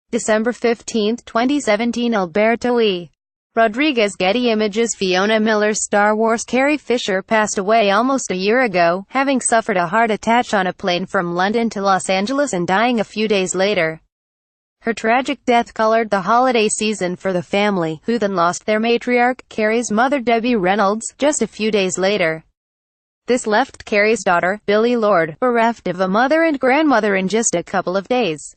December 15, 2017. Alberto E. Rodriguez. Getty Images. Fiona Miller's Star Wars. Carrie Fisher passed away almost a year ago, having suffered a heart attack on a plane from London to Los Angeles and dying a few days later. Her tragic death colored the holiday season for the family, who then lost their matriarch, Carrie's mother Debbie Reynolds, just a few days later. This left Carrie's daughter, Billie Lourd, bereft of a mother and grandmother in just a couple of days.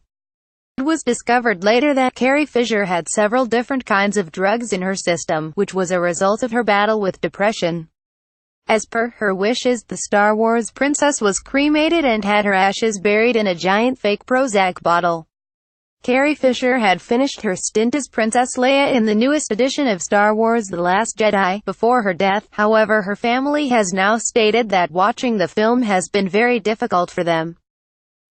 It was discovered later that Carrie Fisher had several different kinds of drugs in her system, which was a result of her battle with depression. As per her wishes, the Star Wars princess was cremated and had her ashes buried in a giant fake Prozac bottle. Carrie Fisher had finished her stint as Princess Leia in the newest edition of Star Wars The Last Jedi before her death. However, her family has now stated that watching the film has been very difficult for them.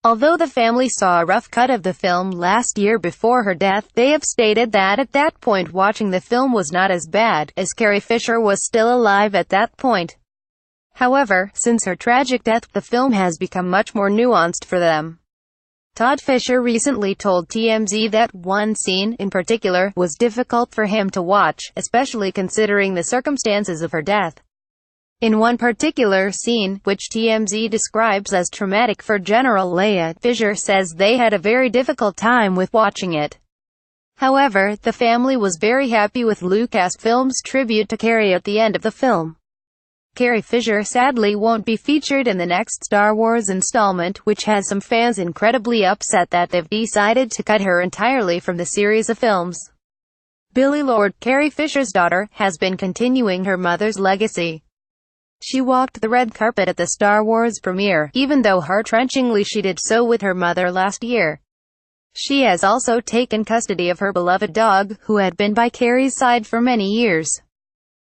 Although the family saw a rough cut of the film last year before her death, they have stated that at that point watching the film was not as bad, as Carrie Fisher was still alive at that point. However, since her tragic death, the film has become much more nuanced for them. Todd Fisher recently told TMZ that one scene, in particular, was difficult for him to watch, especially considering the circumstances of her death. In one particular scene, which TMZ describes as traumatic for General Leia, Fisher says they had a very difficult time with watching it. However, the family was very happy with Lucasfilm's tribute to Carrie at the end of the film. Carrie Fisher sadly won't be featured in the next Star Wars installment, which has some fans incredibly upset that they've decided to cut her entirely from the series of films. Billie Lourd, Carrie Fisher's daughter, has been continuing her mother's legacy. She walked the red carpet at the Star Wars premiere, even though heart-wrenchingly she did so with her mother last year. She has also taken custody of her beloved dog, who had been by Carrie's side for many years.